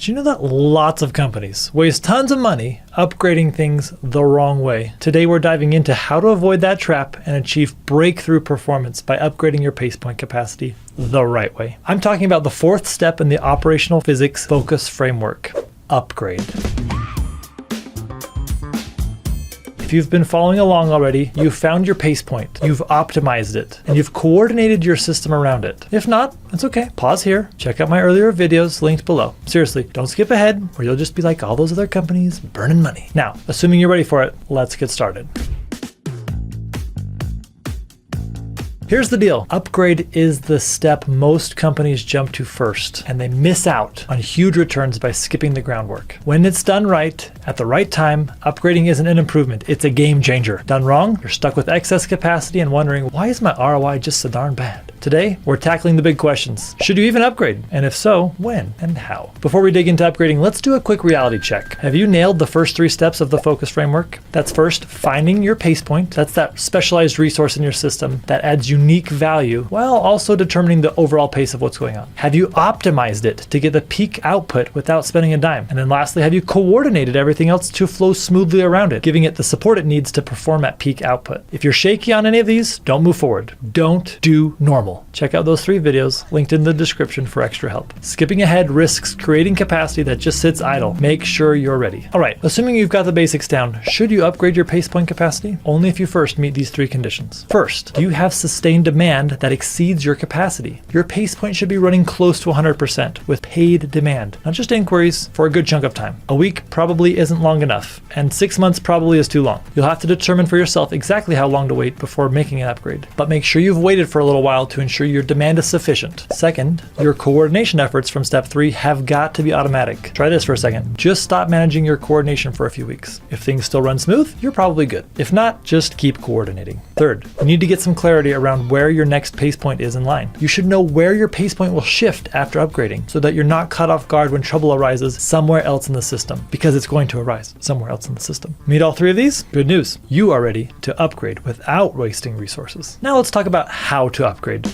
Did you know that lots of companies waste tons of money upgrading things the wrong way? Today we're diving into how to avoid that trap and achieve breakthrough performance by upgrading your pace point capacity the right way. I'm talking about the fourth step in the operational physics focus framework: upgrade. If you've been following along already, you've found your pace point, you've optimized it, and you've coordinated your system around it. If not, it's okay. Pause here, check out my earlier videos linked below. Seriously, don't skip ahead or you'll just be like all those other companies burning money. Now, assuming you're ready for it, let's get started. Here's the deal. Upgrade is the step most companies jump to first, and they miss out on huge returns by skipping the groundwork. When it's done right, at the right time, upgrading isn't an improvement, it's a game changer. Done wrong, you're stuck with excess capacity and wondering, why is my ROI just so darn bad? Today, we're tackling the big questions. Should you even upgrade? And if so, when and how? Before we dig into upgrading, let's do a quick reality check. Have you nailed the first 3 steps of the focus framework? That's first, finding your pace point. That's that specialized resource in your system that adds unique value while also determining the overall pace of what's going on. Have you optimized it to get the peak output without spending a dime? And then lastly, have you coordinated everything else to flow smoothly around it, giving it the support it needs to perform at peak output? If you're shaky on any of these, don't move forward. Don't do normal. Check out those 3 videos linked in the description for extra help. Skipping ahead risks creating capacity that just sits idle. Make sure you're ready. All right, assuming you've got the basics down, should you upgrade your pace point capacity? Only if you first meet these 3 conditions. First, do you have sustained demand that exceeds your capacity? Your pace point should be running close to 100% with paid demand, not just inquiries, for a good chunk of time. A week probably isn't long enough, and 6 months probably is too long. You'll have to determine for yourself exactly how long to wait before making an upgrade, but make sure you've waited for a little while to ensure your demand is sufficient. Second, your coordination efforts from step 3 have got to be automatic. Try this for a second. Just stop managing your coordination for a few weeks. If things still run smooth, you're probably good. If not, just keep coordinating. Third, you need to get some clarity around where your next pace point is in line. You should know where your pace point will shift after upgrading so that you're not caught off guard when trouble arises somewhere else in the system, because it's going to arise somewhere else in the system. Meet all 3 of these? Good news. You are ready to upgrade without wasting resources. Now let's talk about how to upgrade.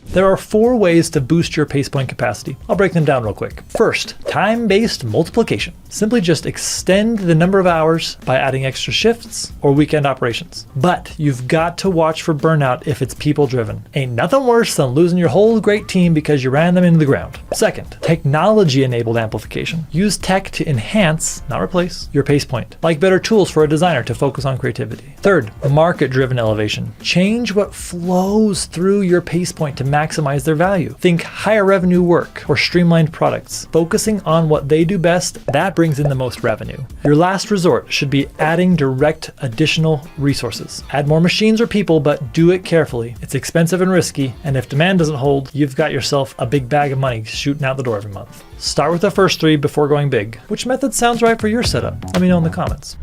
There are 4 ways to boost your pace point capacity. I'll break them down real quick. First, time-based multiplication. Simply just extend the number of hours by adding extra shifts or weekend operations. But you've got to watch for burnout if it's people-driven. Ain't nothing worse than losing your whole great team because you ran them into the ground. Second, technology-enabled amplification. Use tech to enhance, not replace, your pace point, like better tools for a designer to focus on creativity. Third, market-driven elevation. Change what flows through your pace point to maximize their value. Think higher revenue work or streamlined products. Focusing on what they do best, that brings in the most revenue. Your last resort should be adding direct additional resources. Add more machines or people, but do it carefully. It's expensive and risky, and if demand doesn't hold, you've got yourself a big bag of money shooting out the door every month. Start with the first 3 before going big. Which method sounds right for your setup? Let me know in the comments.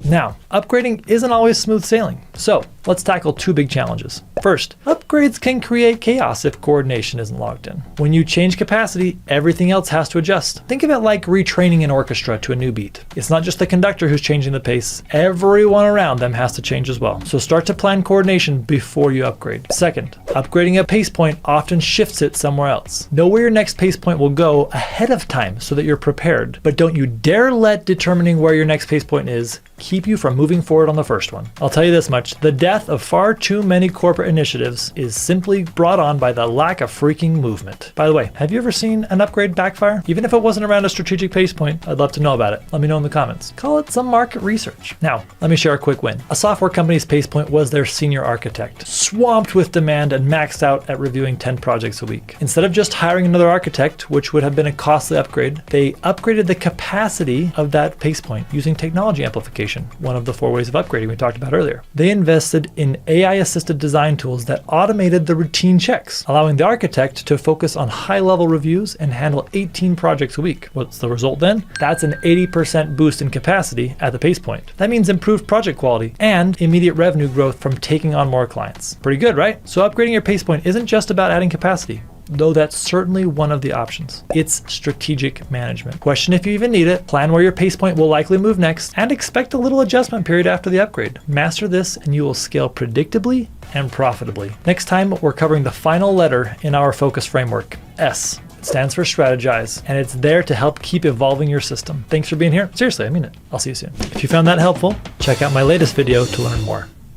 Now, upgrading isn't always smooth sailing, so let's tackle 2 big challenges. First, upgrades can create chaos if coordination isn't logged in. When you change capacity, everything else has to adjust. Think of it like retraining an orchestra to a new beat. It's not just the conductor who's changing the pace, everyone around them has to change as well. So start to plan coordination before you upgrade. Second, upgrading a pace point often shifts it somewhere else. Know where your next pace point will go ahead of time so that you're prepared, but don't you dare let determining where your next pace point is keep you from moving forward on the first one. I'll tell you this much, the death of far too many corporate initiatives is simply brought on by the lack of freaking movement. By the way, have you ever seen an upgrade backfire? Even if it wasn't around a strategic pace point, I'd love to know about it. Let me know in the comments. Call it some market research. Now, let me share a quick win. A software company's pace point was their senior architect, swamped with demand and maxed out at reviewing 10 projects a week. Instead of just hiring another architect, which would have been a costly upgrade, they upgraded the capacity of that pace point using technology amplification, one of the 4 ways of upgrading we talked about earlier. They invested in AI-assisted design tools that automated the routine checks, allowing the architect to focus on high-level reviews and handle 18 projects a week. What's the result then? That's an 80% boost in capacity at the pace point. That means improved project quality and immediate revenue growth from taking on more clients. Pretty good, right? So upgrading your pace point isn't just about adding capacity. though that's certainly one of the options. It's strategic management. Question if you even need it, plan where your pace point will likely move next, and expect a little adjustment period after the upgrade. Master this and you will scale predictably and profitably. Next time, we're covering the final letter in our focus framework, S. It stands for strategize, and it's there to help keep evolving your system. Thanks for being here. Seriously, I mean it. I'll see you soon. If you found that helpful, check out my latest video to learn more.